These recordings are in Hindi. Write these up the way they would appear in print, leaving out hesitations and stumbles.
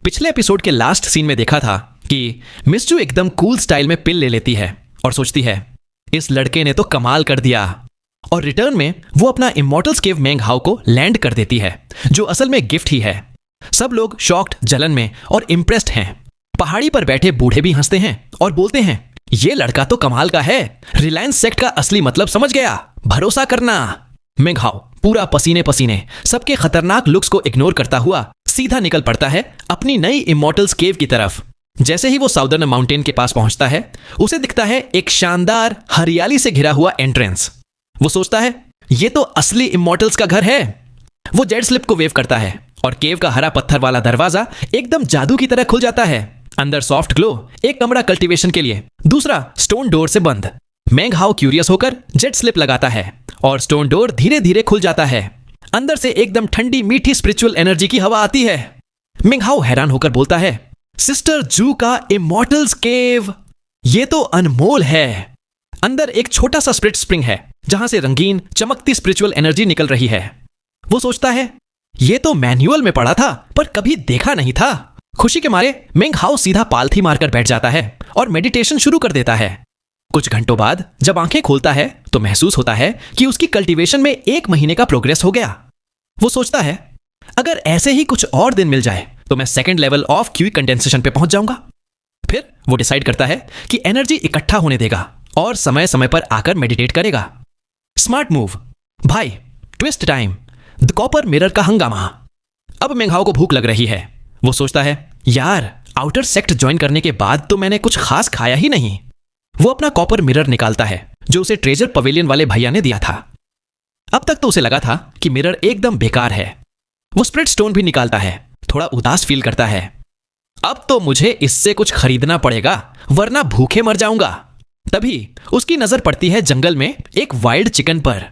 पिछले एपिसोड के लास्ट सीन में देखा था कि मिस्चू एकदम कूल स्टाइल में पिल ले लेती है और सोचती है इस लड़के ने तो कमाल कर दिया, और रिटर्न में वो अपना इमॉर्टल्स केव मेंग हाउ को लैंड कर देती है, जो असल में गिफ्ट ही है। सब लोग शॉक्ड, जलन में और इम्प्रेस्ड हैं। पहाड़ी पर बैठे बूढ़े भी हंसते हैं और बोलते हैं ये लड़का तो कमाल का है, रिलायंस सेक्ट का असली मतलब समझ गया, भरोसा करना। मेंग हाउ पूरा पसीने पसीने सबके खतरनाक लुक्स को इग्नोर करता हुआ सीधा निकल पड़ता है अपनी नई इमॉर्टल्स केव की तरफ। जैसे ही वो साउदर्न माउंटेन के पास पहुंचता है, उसे दिखता है एक शानदार हरियाली से घिरा हुआ एंट्रेंस। वो सोचता है ये तो असली इमॉर्टल्स का घर है। वो जेड स्लिप को वेव करता है और केव का हरा पत्थर वाला दरवाजा एकदम जादू की तरह खुल जाता है। अंदर सॉफ्ट ग्लो, एक कमरा कल्टीवेशन के लिए, दूसरा स्टोन डोर से बंद। मेंग हाउ क्यूरियस होकर जेड स्लिप लगाता है और स्टोन डोर धीरे धीरे खुल जाता है। अंदर से एकदम ठंडी मीठी स्पिरिचुअल एनर्जी की हवा आती है। मेंग हाउ हैरान होकर बोलता है सिस्टर जू का इमॉर्टल्स केव, ये तो अनमोल है। अंदर एक छोटा सा स्पिरिट स्प्रिंग है जहां से रंगीन चमकती स्पिरिचुअल एनर्जी निकल रही है। वो सोचता है ये तो मैनुअल में पढ़ा था पर कभी देखा नहीं था। खुशी के मारे मेंग हाउ सीधा पालथी मारकर बैठ जाता है और मेडिटेशन शुरू कर देता है। कुछ घंटों बाद जब आंखें खोलता है तो महसूस होता है कि उसकी कल्टीवेशन में 1 महीने का प्रोग्रेस हो गया। वो सोचता है अगर ऐसे ही कुछ और दिन मिल जाए तो मैं second level of QE condensation पे पहुंच जाऊंगा। फिर वो डिसाइड करता है कि एनर्जी इकट्ठा होने देगा और समय समय पर आकर मेडिटेट करेगा। स्मार्ट मूव भाई, twist time, the copper mirror का हंगामा। अब मेंग हाउ को भूख लग रही है। वो सोचता है यार, आउटर सेक्ट ज्वाइन करने के बाद तो मैंने कुछ खास खाया ही नहीं। वो अपना कॉपर मिरर निकालता है जो उसे ट्रेजर पवेलियन वाले भैया ने दिया था। अब तक तो उसे लगा था कि मिरर एकदम बेकार है। वो स्प्रिट स्टोन भी निकालता है, थोड़ा उदास फील करता है। अब तो मुझे इससे कुछ खरीदना पड़ेगा वरना भूखे मर जाऊंगा। तभी उसकी नजर पड़ती है जंगल में एक वाइल्ड चिकन पर।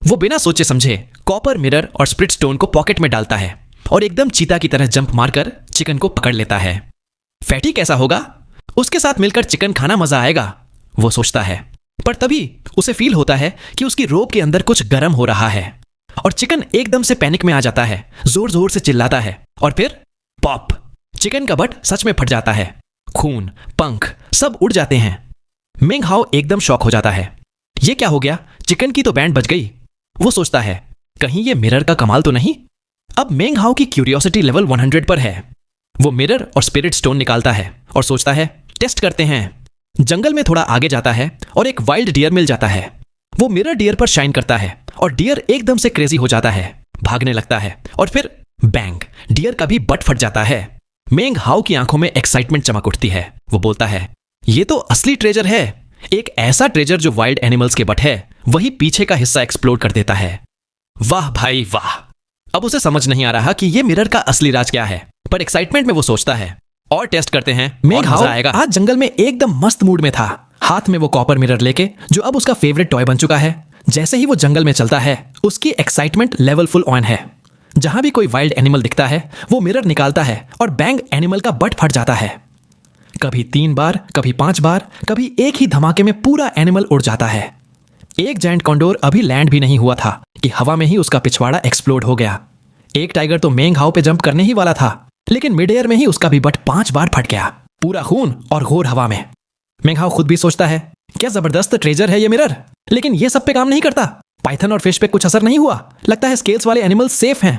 वो बिना सोचे समझे कॉपर मिरर और स्प्रिट स्टोन को पॉकेट में डालता है और एकदम चीता की तरह जंप मारकर चिकन को पकड़ लेता है। फैटी कैसा होगा, उसके साथ मिलकर चिकन खाना मजा आएगा, वो सोचता है। पर तभी उसे फील होता है कि उसकी रोब के अंदर कुछ गर्म हो रहा है और चिकन एकदम से पैनिक में आ जाता है, जोर जोर से चिल्लाता है और फिर पॉप, चिकन का बट सच में फट जाता है। खून, पंख सब उड़ जाते हैं। मेंग हाउ एकदम शॉक हो जाता है। ये क्या हो गया, चिकन की तो बैंड बज गई। वो सोचता है कहीं ये मिरर का कमाल तो नहीं। अब मेंग हाउ की क्यूरियोसिटी लेवल 100 पर है। वो मिरर और स्पिरिट स्टोन निकालता है और सोचता है टेस्ट करते हैं। जंगल में थोड़ा आगे जाता है और एक वाइल्ड डियर मिल जाता है। वो मिरर डियर पर शाइन करता है और डियर एकदम से क्रेजी हो जाता है, भागने लगता है और फिर बैंग, डियर का भी बट फट जाता है। मेंग हाउ की आंखों में एक्साइटमेंट चमक उठती है। वो बोलता है ये तो असली ट्रेजर है, एक ऐसा ट्रेजर जो वाइल्ड एनिमल्स के बट है वही पीछे का हिस्सा एक्सप्लोड कर देता है। वाह भाई वाह। अब उसे समझ नहीं आ रहा कि ये मिरर का असली राज क्या है, पर एक्साइटमेंट में वो सोचता है और टेस्ट करते हैं, मेंग हाउ आएगा। आज जंगल में एकदम मस्त मूड में था, हाथ में वो कॉपर मिरर लेके जो अब उसका फेवरेट टॉय बन चुका है। जैसे ही वो जंगल में चलता है उसकी एक्साइटमेंट लेवल फुल ऑन है। जहां भी कोई वाइल्ड एनिमल दिखता है वो मिरर निकालता है और बैंग, एनिमल का बट फट जाता है। कभी 3 बार, कभी 5 बार, कभी एक ही धमाके में पूरा एनिमल उड़ जाता है। एक जायंट कॉन्डोर अभी लैंड भी नहीं हुआ था कि हवा में ही उसका पिछवाड़ा एक्सप्लोड हो गया। एक टाइगर तो मेंग हाउ पे जंप करने ही वाला था, लेकिन मिड एयर में ही उसका भी बट 5 बार फट गया, पूरा खून और घोर हवा में। मेंग हाउ खुद भी सोचता है क्या जबरदस्त ट्रेजर है ये मिरर, लेकिन ये सब पे काम नहीं करता। पाइथन और फिश पे कुछ असर नहीं हुआ, लगता है स्केल्स वाले एनिमल्स सेफ हैं।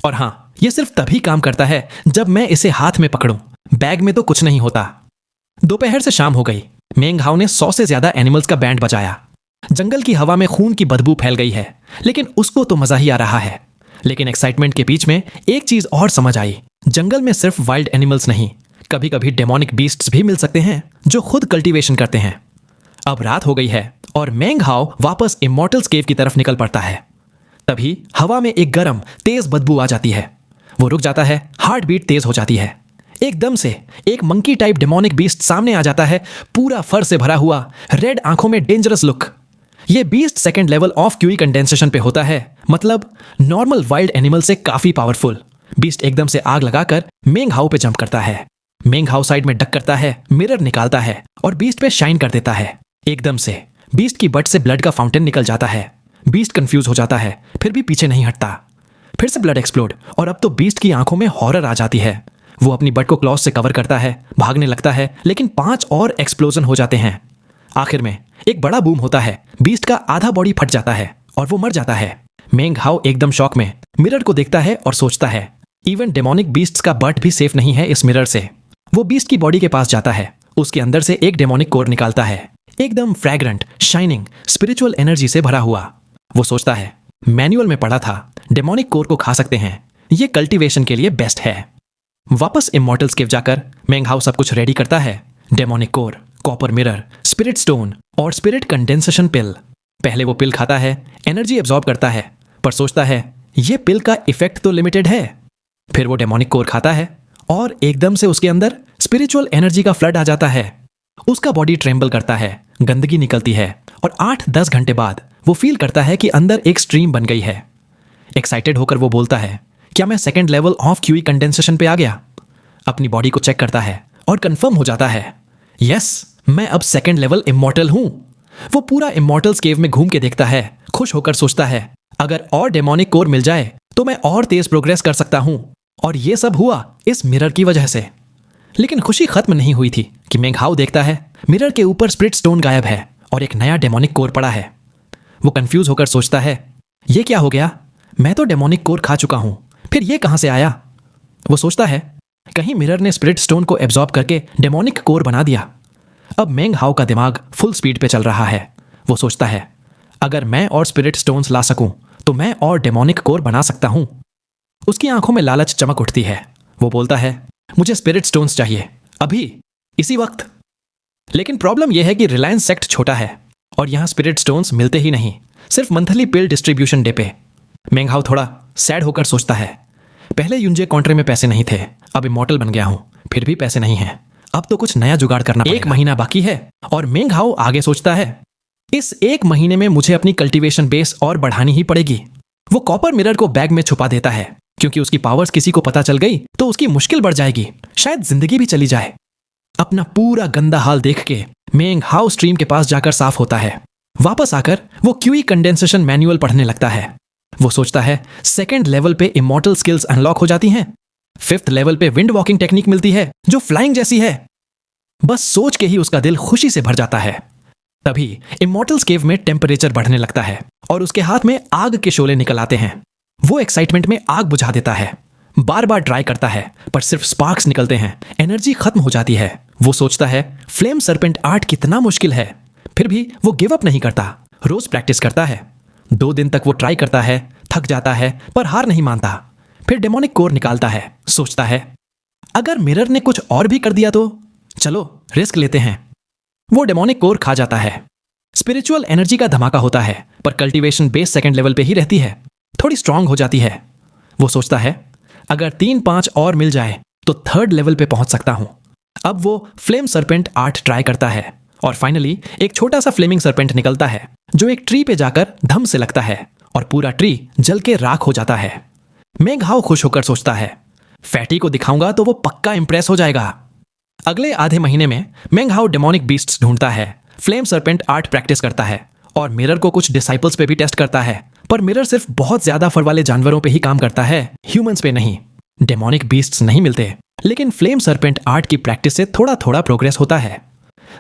और हाँ, ये सिर्फ तभी काम करता है जब मैं इसे हाथ में पकड़ूं, बैग में तो कुछ नहीं होता। दोपहर से शाम हो गई। मेंग हाउ ने 100 से ज्यादा एनिमल्स का बैंड बजाया। जंगल की हवा में खून की बदबू फैल गई है, लेकिन उसको तो मजा ही आ रहा है। लेकिन एक्साइटमेंट के बीच में एक चीज और समझ आई, जंगल में सिर्फ वाइल्ड एनिमल्स नहीं, कभी कभी डेमोनिक बीस्ट्स भी मिल सकते हैं जो खुद कल्टीवेशन करते हैं। अब रात हो गई है और मेंग हाउ वापस इमॉर्टल्स केव की तरफ निकल पड़ता है। तभी हवा में एक गरम तेज बदबू आ जाती है। वो रुक जाता है, हार्ट बीट तेज हो जाती है। एकदम से एक मंकी टाइप डेमोनिक बीस्ट सामने आ जाता है, पूरा फर से भरा हुआ, रेड आंखों में डेंजरस लुक। ये beast second level of QE condensation पे होता है, मतलब नॉर्मल वाइल्ड एनिमल से काफी पावरफुल। बीस्ट एकदम से आग लगाकर मेंग हाउ पे जंप करता है। मेंग हाउ साइड में डक करता है, मिरर निकालता है और बीस्ट पे शाइन कर देता है। एकदम से बीस्ट की बट से ब्लड का फाउंटेन निकल जाता है। बीस्ट कंफ्यूज हो जाता है, फिर भी पीछे नहीं हटता। फिर से ब्लड एक्सप्लोड और अब तो बीस्ट की आंखों में हॉरर आ जाती है। वो अपनी बट को क्लॉज से कवर करता है, भागने लगता है, लेकिन 5 और एक्सप्लोजन हो जाते हैं। आखिर में एक बड़ा बूम होता है, बीस्ट का आधा बॉडी फट जाता है और वो मर जाता है। मेंग हाउ एकदम शॉक में मिरर को देखता है और सोचता है इवन डेमोनिक बीस्ट्स का बट भी सेफ नहीं है इस मिरर से। वो बीस्ट की बॉडी के पास जाता है, उसके अंदर से एक डेमोनिक कोर निकालता है, एकदम फ्रैग्रेंट, शाइनिंग, स्पिरिचुअल एनर्जी से भरा हुआ। वो सोचता है मैनुअल में पढ़ा था डेमोनिक कोर को खा सकते हैं, ये कल्टीवेशन के लिए बेस्ट है। वापस इमॉर्टल्स केव जाकर मेंग हाउ सब कुछ रेडी करता है, demonic core, copper mirror, spirit stone और स्पिरिट कंडेंसेशन पिल। पहले वो पिल खाता है, एनर्जी एब्जॉर्ब करता है, पर सोचता है ये पिल का इफेक्ट तो लिमिटेड है। फिर वो डेमोनिक कोर खाता है और एकदम से उसके अंदर स्पिरिचुअल एनर्जी का फ्लड आ जाता है। उसका बॉडी ट्रेम्बल करता है, गंदगी निकलती है और 8-10 घंटे बाद वो फील करता है कि अंदर एक स्ट्रीम बन गई है। एक्साइटेड होकर वो बोलता है क्या मैं second level of QE condensation पे आ गया? अपनी बॉडी को चेक करता है और कंफर्म हो जाता है यस, मैं अब सेकंड लेवल इमॉर्टल हूं। वो पूरा इमॉर्टल्स केव में घूम के देखता है, खुश होकर सोचता है अगर और डेमोनिक कोर मिल जाए तो मैं और तेज प्रोग्रेस कर सकता हूं, और ये सब हुआ इस मिरर की वजह से। लेकिन खुशी खत्म नहीं हुई थी कि मेंग हाउ देखता है मिरर के ऊपर स्पिरिट स्टोन गायब है और एक नया डेमोनिक कोर पड़ा है। वो कंफ्यूज होकर सोचता है ये क्या हो गया, मैं तो डेमोनिक कोर खा चुका हूं, फिर ये कहां से आया? वो सोचता है कहीं मिरर ने स्पिरिट स्टोन को एब्जॉर्ब करके डेमोनिक कोर बना दिया। अब मेंग हाउ का दिमाग फुल स्पीड पे चल रहा है। वो सोचता है अगर मैं और स्पिरिट स्टोन्स ला सकूं तो मैं और डेमोनिक कोर बना सकता हूं। उसकी आंखों में लालच चमक उठती है। वो बोलता है मुझे स्पिरिट स्टोन्स चाहिए, अभी, इसी वक्त। लेकिन प्रॉब्लम यह है कि रिलायंस सेक्ट छोटा है और यहां स्पिरिट स्टोन्स मिलते ही नहीं, सिर्फ मंथली पिल डिस्ट्रीब्यूशन डे पे। मेंग हाउ थोड़ा सैड होकर सोचता है पहले युंजे कॉन्ट्रे में पैसे नहीं थे, अब इमॉर्टल बन गया हूं, फिर भी पैसे नहीं हैं, अब तो कुछ नया जुगाड़ करना पड़ेगा। 1 महीना बाकी है और मेंग हाउ आगे सोचता है इस 1 महीने में मुझे अपनी कल्टीवेशन बेस और बढ़ानी ही पड़ेगी। वो कॉपर मिरर को बैग में छुपा देता है क्योंकि उसकी पावर्स किसी को पता चल गई तो उसकी मुश्किल बढ़ जाएगी, शायद जिंदगी भी चली जाए। अपना पूरा गंदा हाल देख के मेंग हाउ स्ट्रीम के पास जाकर साफ होता है। वापस आकर वो क्यूई कंडेंसेशन मैनुअल पढ़ने लगता है। वो सोचता है सेकंड लेवल पे इमॉर्टल स्किल्स अनलॉक हो जाती हैं, 5th लेवल पे विंड वॉकिंग टेक्निक मिलती है जो फ्लाइंग जैसी है। बस सोच के ही उसका दिल खुशी से भर जाता है। तभी इमॉर्टल्स केव में टेम्परेचर बढ़ने लगता है और उसके हाथ में आग के शोले निकल आते हैं। वो एक्साइटमेंट में आग बुझा देता है, बार बार ट्राई करता है पर सिर्फ स्पार्क्स निकलते हैं, एनर्जी खत्म हो जाती है। वो सोचता है फ्लेम सरपेंट आर्ट कितना मुश्किल है, फिर भी वो गिव अप नहीं करता, रोज प्रैक्टिस करता है। 2 दिन तक वो ट्राई करता है, थक जाता है पर हार नहीं मानता। फिर डेमोनिक कोर निकालता है, सोचता है अगर मिरर ने कुछ और भी कर दिया तो चलो रिस्क लेते हैं। वो डेमोनिक कोर खा जाता है। स्पिरिचुअल एनर्जी का धमाका होता है पर कल्टीवेशन बेस सेकंड लेवल पे ही रहती है, थोड़ी स्ट्रांग हो जाती है। वो सोचता है अगर 3-5 और मिल जाए तो 3rd लेवल पे पहुंच सकता हूं। अब वो फ्लेम सरपेंट आर्ट ट्राई करता है और फाइनली एक छोटा सा फ्लेमिंग सरपेंट निकलता है जो एक ट्री पे जाकर धम से लगता है और पूरा ट्री जल के राख हो जाता है। मेंग हाउ खुश होकर सोचता है फैटी को दिखाऊंगा तो वो पक्का इंप्रेस हो जाएगा। अगले आधे महीने में मेंग हाउ डेमोनिक बीस्ट्स ढूंढता है, फ्लेम सरपेंट आर्ट प्रैक्टिस करता है और मिरर को कुछ डिसाइपल्स पे भी टेस्ट करता है, पर मिरर सिर्फ बहुत ज्यादा फर वाले जानवरों पे ही काम करता है, ह्यूमंस पे नहीं। डेमोनिक बीस्ट्स नहीं मिलते, लेकिन फ्लेम सरपेंट आर्ट की प्रैक्टिस से थोड़ा थोड़ा प्रोग्रेस होता है।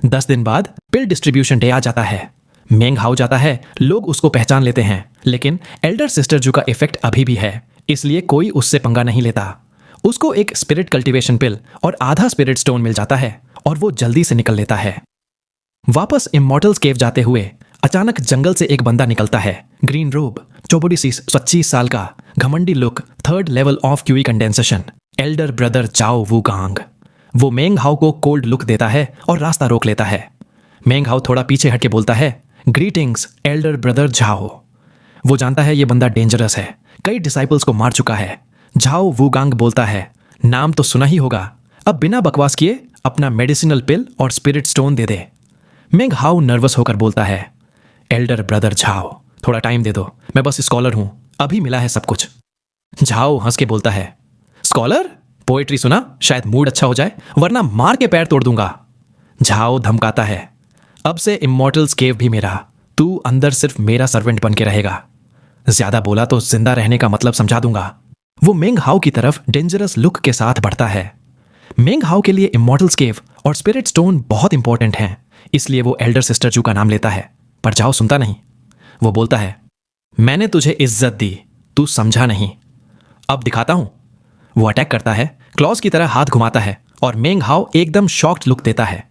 10 दिन बाद पिल डिस्ट्रीब्यूशन डे आ जाता है। मेंग हाउ जाता है, लोग उसको पहचान लेते हैं, लेकिन एल्डर सिस्टर जू का इफेक्ट अभी भी है, इसलिए कोई उससे पंगा नहीं लेता। उसको एक स्पिरिट कल्टीवेशन पिल और आधा स्पिरिट स्टोन मिल जाता है और वो जल्दी से निकल लेता है। वापस इमॉर्टल्स केव जाते हुए अचानक जंगल से एक बंदा निकलता है, ग्रीन रोब, चोबोडिसिस, 25 साल का, घमंडी look, 3rd level of QE condensation, Elder brother जाओ वूगांग। वो मेंग हाउ को कोल्ड लुक देता है और रास्ता रोक लेता है। मेंग हाउ थोड़ा पीछे हटके बोलता है ग्रीटिंग्स एल्डर ब्रदर झाओ। वो जानता है ये बंदा डेंजरस है, कई डिसाइपल्स को मार चुका है। झाओ वूगांग बोलता है नाम तो सुना ही होगा, अब बिना बकवास किए अपना मेडिसिनल पिल और स्पिरिट स्टोन दे दे। मेंग हाउ नर्वस होकर बोलता है एल्डर ब्रदर झाओ, थोड़ा टाइम दे दो, मैं बस स्कॉलर हूं, अभी मिला है सब कुछ। झाओ हंस के बोलता है स्कॉलर, पोएट्री सुना, शायद मूड अच्छा हो जाए, वरना मार के पैर तोड़ दूंगा। झाओ धमकाता है अब से इमॉर्टल्स केव भी मेरा, तू अंदर सिर्फ मेरा सर्वेंट बन के रहेगा, ज्यादा बोला तो जिंदा रहने का मतलब समझा दूंगा। वो मेंग हाउ की तरफ डेंजरस लुक के साथ बढ़ता है। मेंग हाओ के लिए इमॉर्टल्स केव और स्पिरिट स्टोन बहुत इंपॉर्टेंट हैं, इसलिए वो एल्डर सिस्टर जू का नाम लेता है। पर जाओ सुनता नहीं। वो बोलता है, मैंने तुझे इज्जत दी, तू समझा नहीं, अब दिखाता हूं। वो अटैक करता है, क्लॉज की तरह हाथ घुमाता है और मेंग हाओ एकदम शॉक्ड लुक देता है।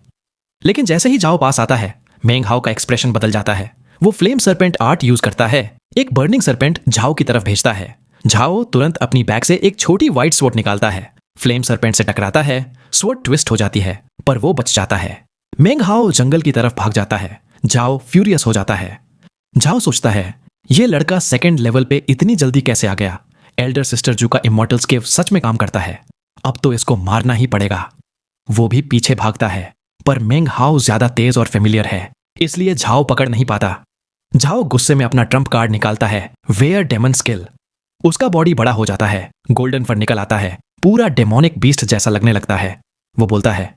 लेकिन जैसे ही जाओ पास आता है, मेंग हाओ का एक्सप्रेशन बदल जाता है। वो फ्लेम सर्पेंट आर्ट यूज करता है, एक बर्निंग सर्पेंट झाओ की तरफ भेजता है। झाओ तुरंत अपनी बैग से एक छोटी व्हाइट स्वॉर्ड निकालता है, फ्लेम सर्पेंट से टकराता है, स्वॉर्ड ट्विस्ट हो जाती है, पर वो बच जाता है। मेंग हाओ जंगल की तरफ भाग जाता है। झाओ फ्यूरियस हो जाता है। झाओ सोचता है, ये लड़का सेकंड लेवल पे इतनी जल्दी कैसे आ गया? एल्डर सिस्टर जू का इमॉर्टल्स केव सच में काम करता है, अब तो इसको मारना ही पड़ेगा। वो भी पीछे भागता है, पर मेंग हाओ ज्यादा तेज और फेमिलियर है, इसलिए झाओ पकड़ नहीं पाता। झाओ गुस्से में अपना ट्रम्प कार्ड निकालता है, वेयर डेमन स्किल। उसका बॉडी बड़ा हो जाता है, गोल्डन फर निकल आता है, पूरा डेमोनिक बीस्ट जैसा लगने लगता है। वो बोलता है,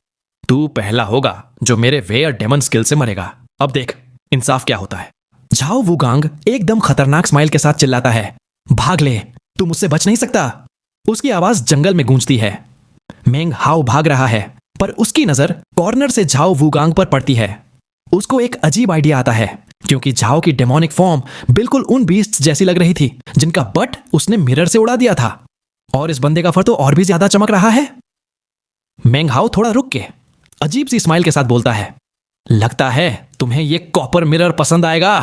तू पहला होगा जो मेरे वेयर डेमन स्किल से मरेगा, अब देख इंसाफ क्या होता है। झाओ वुगांग एकदम खतरनाक स्माइल के साथ चिल्लाता है, भाग ले, तू मुझसे बच नहीं सकता। उसकी आवाज जंगल में गूंजती है। मेंग हाओ भाग रहा है, पर उसकी नजर कॉर्नर से झाओ वुगांग पर पड़ती है। उसको एक अजीब आइडिया आता है, क्योंकि झाओ की डेमोनिक फॉर्म बिल्कुल उन बीस्ट्स जैसी लग रही थी जिनका बट उसने मिरर से उड़ा दिया था, और इस बंदे का फर तो और भी ज्यादा चमक रहा है। मेंग हाओ थोड़ा रुक के अजीब सी स्माइल के साथ बोलता है, लगता है तुम्हें ये कॉपर मिरर पसंद आएगा।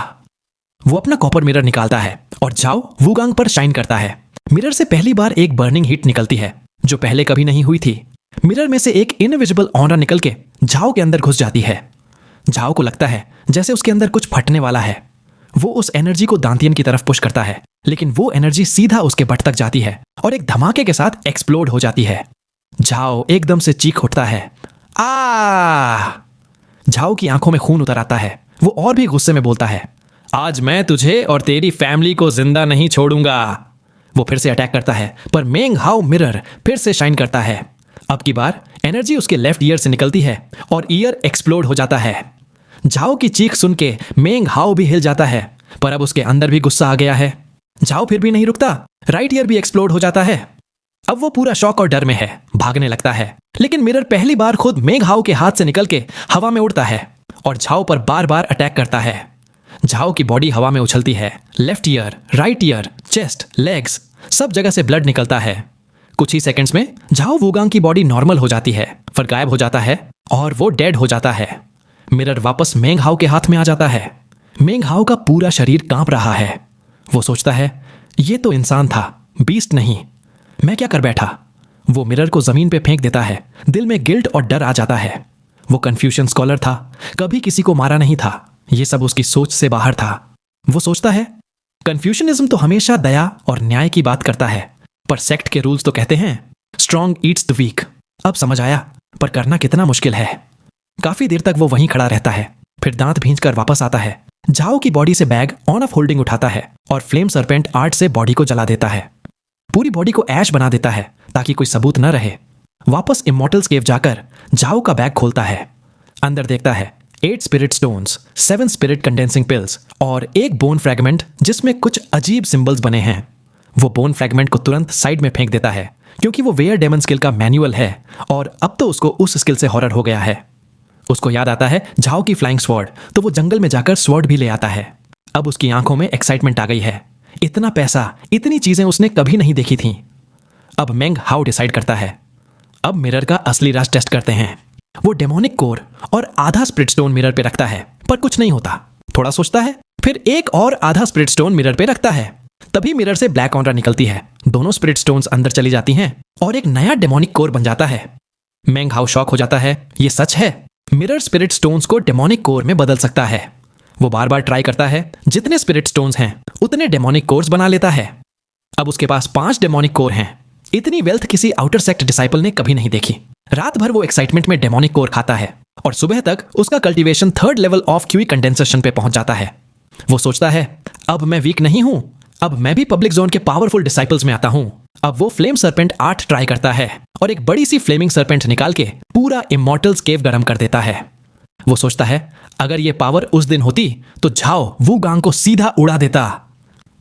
वो अपना कॉपर मिरर निकालता है और झाओ वुगांग पर शाइन करता है। मिरर से पहली बार एक बर्निंग हीट निकलती है, जो पहले कभी नहीं हुई थी। मिरर में से एक इनविजिबल ऑरा निकल के झाओ के अंदर घुस जाती है। झाओ को लगता है जैसे उसके अंदर कुछ फटने वाला है। वो उस एनर्जी को दांतियन की तरफ पुश करता है, लेकिन वो एनर्जी सीधा उसके बट तक जाती है और एक धमाके के साथ एक्सप्लोड हो जाती है। झाओ एकदम से चीख उठता है, आ! झाओ की आंखों में खून उतर आता है। वो और भी गुस्से में बोलता है, आज मैं तुझे और तेरी फैमिली को जिंदा नहीं छोड़ूंगा। वो फिर से अटैक करता है, पर मेंग हाओ मिरर फिर से शाइन करता है। अब की बार एनर्जी उसके लेफ्ट ईयर से निकलती है और ईयर एक्सप्लोड हो जाता है। झाओ की चीख सुन के मेंग हाओ भी हिल जाता है, पर अब उसके अंदर भी गुस्सा आ गया है। झाओ फिर भी नहीं रुकता, राइट ईयर भी एक्सप्लोड हो जाता है। अब वो पूरा शॉक और डर में है, भागने लगता है, लेकिन मिरर पहली बार खुद मेंग हाओ के हाथ से निकल के हवा में उड़ता है और झाओ पर बार बार अटैक करता है। झाओ की बॉडी हवा में उछलती है, left ear, right year, chest, legs, सब जगह से ब्लड निकलता है। कुछ ही सेकंड्स में झाओ वुगांग की बॉडी नॉर्मल हो जाती है, फर गायब हो जाता है और वो डेड हो जाता है। मिरर वापस मेंग हाओ के हाथ में आ जाता है। मेंग हाओ का पूरा शरीर कांप रहा है। वो सोचता है, ये तो इंसान था, बीस्ट नहीं। मैं क्या कर बैठा? वो मिरर को जमीन पे फेंक देता है। दिल में गिल्ट और डर आ जाता है। वो कन्फ्यूशन स्कॉलर था, कभी किसी को मारा नहीं था। ये सब उसकी सोच से बाहर था। वो सोचता है, कन्फ्यूशनिज्म तो हमेशा दया और न्याय की बात करता है, पर सेक्ट के रूल्स तो कहते हैं स्ट्रॉन्ग ईट्स द वीक। अब समझ आया, पर करना कितना मुश्किल है। काफी देर तक वो वहीं खड़ा रहता है, फिर दांत भींचकर वापस आता है। झाओ की बॉडी से बैग ऑन ऑफ होल्डिंग उठाता है और फ्लेम सर्पेंट आर्ट से बॉडी को जला देता है। पूरी बॉडी को ऐश बना देता है ताकि कोई सबूत न रहे। वापस इमॉर्टल्स केव जाकर झाओ का बैग खोलता है। अंदर देखता है 8 spirit stones, 7 spirit condensing pills और एक बोन फ्रैगमेंट जिसमें कुछ अजीब सिंबल्स बने हैं। वो बोन फ्रैगमेंट को तुरंत साइड में फेंक देता है, क्योंकि वो वेयर डेमन स्किल का मैनुअल है और अब तो उसको उस स्किल से हॉरर हो गया है। उसको याद आता है झाओ की फ्लाइंग स्वॉर्ड, तो वो जंगल में जाकर स्वॉर्ड भी ले आता है। अब उसकी आंखों में एक्साइटमेंट आ गई है। इतना पैसा, इतनी चीजें उसने कभी नहीं देखी थीं। अब मेंग हाओ डिसाइड करता है, अब मिरर का असली राज टेस्ट करते हैं। वो डेमोनिक कोर और आधा स्पिरिट स्टोन मिरर पे रखता है, पर कुछ नहीं होता। थोड़ा सोचता है, फिर एक और आधा स्पिरिट स्टोन मिरर पे रखता है। तभी मिरर से ब्लैक ऑरा निकलती है। दोनों स्पिरिट स्टोन्स अंदर चली जाती हैं और एक नया डेमोनिक कोर बन जाता है। मेंग हाओ शॉक हो जाता है, ये सच है, मिरर स्पिरिट स्टोन्स को डेमोनिक कोर में बदल सकता है। वो बार बार ट्राई करता है, जितने स्पिरिट स्टोन्स हैं उतने डेमोनिक कोर्स बना लेता है। अब उसके पास 5 डेमोनिक कोर हैं। इतनी वेल्थ किसी आउटर सेक्ट डिसाइपल ने कभी नहीं देखी। रात भर वो एक्साइटमेंट में डेमोनिक कोर खाता है और सुबह तक उसका cultivation 3rd level of QE condensation पे पहुंच जाता है। वो सोचता है, अब मैं वीक नहीं हूं, अब मैं भी पब्लिक जोन के पावरफुल डिसाइपल्स में आता हूं। अब वो फ्लेम सर्पेंट आर्ट ट्राई करता है और एक बड़ी सी फ्लेमिंग सर्पेंट निकाल के पूरा इमॉर्टल्स केव गर्म कर देता है। वो सोचता है, अगर ये पावर उस दिन होती तो झाओ वुगांग को सीधा उड़ा देता।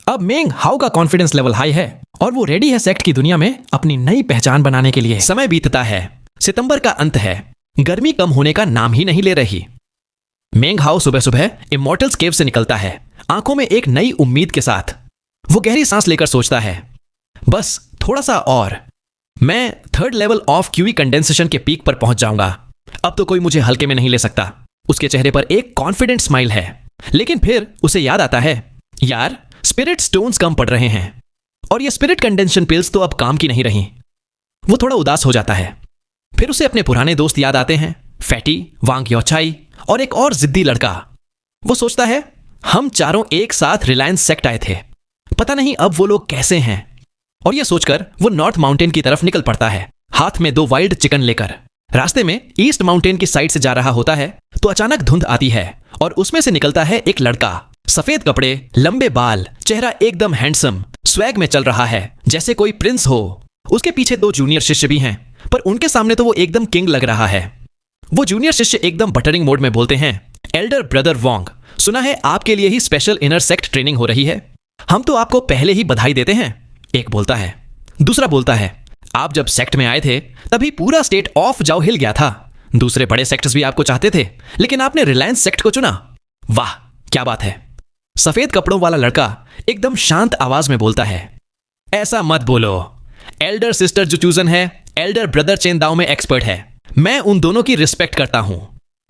अब मेंग हाओ का कॉन्फिडेंस लेवल हाई है और वो रेडी है सेक्ट की दुनिया में अपनी नई पहचान बनाने के लिए। समय बीतता है। सितंबर का अंत है, गर्मी कम होने का नाम ही नहीं ले रही। मेंग हाओ सुबह सुबह इमॉर्टल्स केव से निकलता है, आंखों में एक नई उम्मीद के साथ। वो गहरी सांस लेकर सोचता है, बस थोड़ा सा और, मैं 3rd level of QE condensation के पीक पर पहुंच जाऊंगा। अब तो कोई मुझे हल्के में नहीं ले सकता। उसके चेहरे पर एक कॉन्फिडेंट स्माइल है, लेकिन फिर उसे याद आता है, यार स्पिरिट स्टोन्स कम पड़ रहे हैं और ये स्पिरिट कंडेंशन पिल्स तो अब काम की नहीं रही। वो थोड़ा उदास हो जाता है। फिर उसे अपने पुराने दोस्त याद आते हैं, फैटी, वांग योचाई और एक और जिद्दी लड़का। वो सोचता है, हम चारों एक साथ रिलायंस सेक्ट आए थे, पता नहीं अब वो लोग कैसे हैं। और ये सोचकर वो नॉर्थ माउंटेन की तरफ निकल पड़ता है, हाथ में 2 वाइल्ड चिकन लेकर। रास्ते में ईस्ट माउंटेन की साइड से जा रहा होता है तो अचानक धुंध आती है और उसमें से निकलता है एक लड़का। सफेद कपड़े, लंबे बाल, चेहरा एकदम हैंडसम, स्वैग में चल रहा है जैसे कोई प्रिंस हो। उसके पीछे 2 जूनियर शिष्य भी हैं, पर उनके सामने तो वो एकदम किंग लग रहा है। वो जूनियर शिष्य एकदम बटरिंग मोड में बोलते हैं, एल्डर ब्रदर वोंग, सुना है आपके लिए ही स्पेशल इनर सेक्ट ट्रेनिंग हो रही है। हम तो आपको पहले ही बधाई देते हैं। एक बोलता है। दूसरा बोलता है, आप जब सेक्ट में आए थे तभी पूरा स्टेट ऑफ जाओ हिल गया था। दूसरे बड़े सेक्टर्स भी आपको चाहते थे, लेकिन आपने रिलायंस सेक्ट को चुना। वाह क्या बात है। सफेद कपड़ों वाला लड़का एकदम शांत आवाज में बोलता है, ऐसा मत बोलो। एल्डर सिस्टर जो चूजन है, एल्डर ब्रदर चेन दाओ में एक्सपर्ट है। मैं उन दोनों की रिस्पेक्ट करता हूं।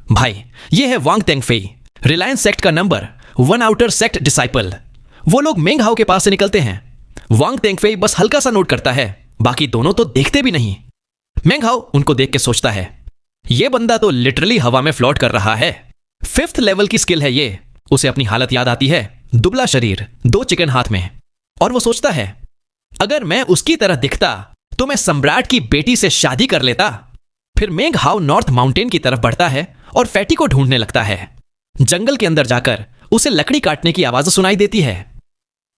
भाई ये है वांग तेंगफेई, रिलायंस सेक्ट का नंबर 1 आउटर सेक्ट डिसाइपल। वो लोग मेंग हाओ के पास से निकलते हैं। वांग तेंगफेई बस हल्का सा नोट करता है, बाकी दोनों तो देखते भी नहीं। मेंग हाओ उनको देख के सोचता है, ये बंदा तो लिटरली हवा में फ्लॉट कर रहा है। 5th लेवल की स्किल है ये। उसे अपनी हालत याद आती है, दुबला शरीर, 2 चिकन हाथ में, और वो सोचता है, अगर मैं उसकी तरह दिखता तो मैं सम्राट की बेटी से शादी कर लेता। फिर मेंग हाओ नॉर्थ माउंटेन की तरफ बढ़ता है और फैटी को ढूंढने लगता है। जंगल के अंदर जाकर उसे लकड़ी काटने की आवाज सुनाई देती है।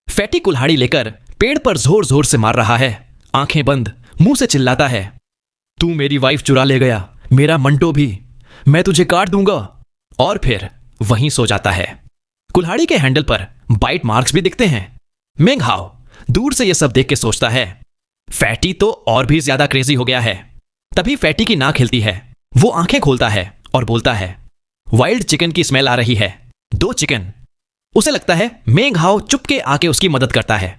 फैटी कुल्हाड़ी लेकर पेड़ पर जोर जोर से मार रहा है, आंखें बंद, मुंह से चिल्लाता है, तू मेरी वाइफ चुरा ले गया, मेरा मंटो भी, मैं तुझे काट दूंगा। और फिर वहीं सो जाता है। कुल्हाड़ी के हैंडल पर बाइट मार्क्स भी दिखते हैं। मेंग हाओ दूर से यह सब देख के सोचता है, फैटी तो और भी ज्यादा क्रेजी हो गया है। तभी फैटी की नाक हिलती है। वो आंखें खोलता है और बोलता है, वाइल्ड चिकन की स्मेल आ रही है, 2 चिकन। उसे लगता है मेंग हाओ चुपके आके उसकी मदद करता है।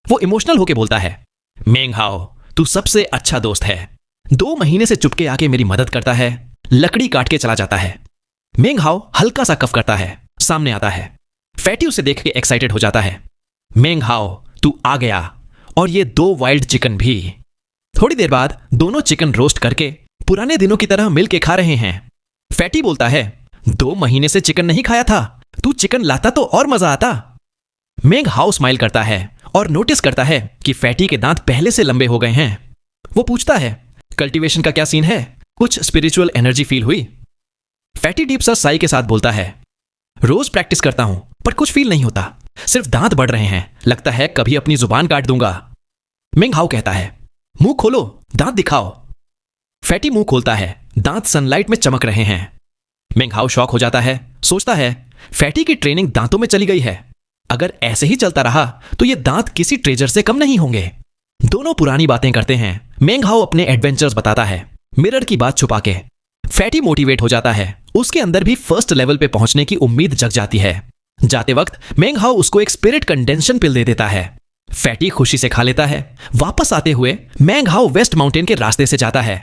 वो इमोशनल होके बोलता है, मेंग हाओ तू सबसे अच्छा दोस्त है, 2 महीने से चुपके आके मेरी मदद करता है, लकड़ी काट के चला जाता है। मेंग हाओ हल्का सा कफ करता है, सामने आता है। फैटी उसे देख के एक्साइटेड हो जाता है, मेंग हाओ तू आ गया, और ये 2 वाइल्ड चिकन भी। थोड़ी देर बाद दोनों चिकन रोस्ट करके पुराने दिनों की तरह मिल के खा रहे हैं। फैटी बोलता है, 2 महीने से चिकन नहीं खाया था, तू चिकन लाता तो और मजा आता। मेंग हाओ स्माइल करता है और नोटिस करता है कि फैटी के दांत पहले से लंबे हो गए हैं। वो पूछता है, कल्टीवेशन का क्या सीन है, कुछ स्पिरिचुअल एनर्जी फील हुई? फैटी डीप सा साई के साथ बोलता है, रोज प्रैक्टिस करता हूं पर कुछ फील नहीं होता, सिर्फ दांत बढ़ रहे हैं, लगता है कभी अपनी जुबान काट दूंगा। मेंग हाओ कहता है, मुंह खोलो, दांत दिखाओ। फैटी मुंह खोलता है, दांत सनलाइट में चमक रहे हैं। मेंग हाओ शॉक हो जाता है, सोचता है फैटी की ट्रेनिंग दांतों में चली गई है। अगर ऐसे ही चलता रहा तो ये दांत किसी ट्रेजर से कम नहीं होंगे। दोनों पुरानी बातें करते हैं। मेंग हाओ अपने एडवेंचर्स बताता है, मिरर की बात छुपा के। फैटी मोटिवेट हो जाता है, उसके अंदर भी 1st लेवल पे पहुंचने की उम्मीद जग जाती है। जाते वक्त मेंग हाओ उसको एक स्पिरिट कंडेंशन पिल दे देता है। फैटी खुशी से खा लेता है। वापस आते हुए मेंग हाओ वेस्ट माउंटेन के रास्ते से जाता है।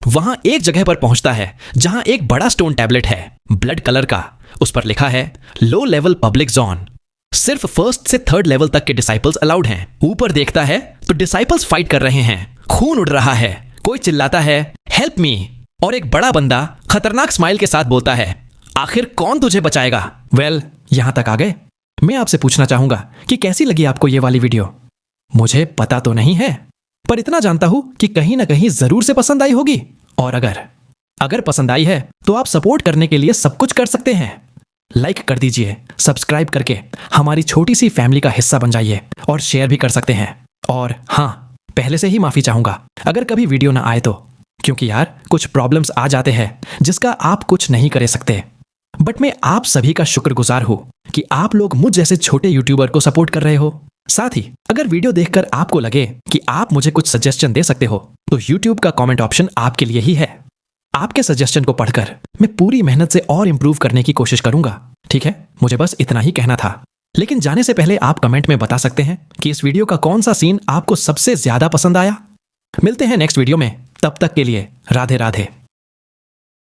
वहां एक जगह पर पहुंचता है जहां एक बड़ा स्टोन टैबलेट है, ब्लड कलर का। उस पर लिखा है, लो लेवल पब्लिक जोन, सिर्फ 1st से 3rd लेवल तक के डिसाइपल्स अलाउड हैं। ऊपर देखता है तो डिसाइपल्स फाइट कर रहे हैं, खून उड़ रहा है, कोई चिल्लाता है हेल्प मी, और एक बड़ा बंदा खतरनाक स्माइल के साथ बोलता है, आखिर कौन तुझे बचाएगा? वेल, यहां तक आ गए। मैं आपसे पूछना चाहूंगा कि कैसी लगी आपको ये वाली वीडियो? मुझे पता तो नहीं है, पर इतना जानता हूं कि कहीं ना कहीं जरूर से पसंद आई होगी। और अगर पसंद आई है तो आप सपोर्ट करने के लिए सब कुछ कर सकते हैं। लाइक कर दीजिए, सब्सक्राइब करके हमारी छोटी सी फैमिली का हिस्सा बन जाइए, और शेयर भी कर सकते हैं। और हाँ, पहले से ही माफी चाहूंगा अगर कभी वीडियो ना आए तो, क्योंकि यार कुछ प्रॉब्लम्स आ जाते हैं जिसका आप कुछ नहीं कर सकते। बट मैं आप सभी का शुक्रगुजार हूं कि आप लोग मुझ जैसे छोटे यूट्यूबर को सपोर्ट कर रहे हो। साथ ही अगर वीडियो देखकर आपको लगे कि आप मुझे कुछ सजेशन दे सकते हो तो YouTube का कमेंट ऑप्शन आपके लिए ही है। आपके सजेशन को पढ़कर मैं पूरी मेहनत से और इंप्रूव करने की कोशिश करूंगा। ठीक है, मुझे बस इतना ही कहना था। लेकिन जाने से पहले आप कमेंट में बता सकते हैं कि इस वीडियो का कौन सा सीन आपको सबसे ज्यादा पसंद आया। मिलते हैं नेक्स्ट वीडियो में, तब तक के लिए राधे राधे।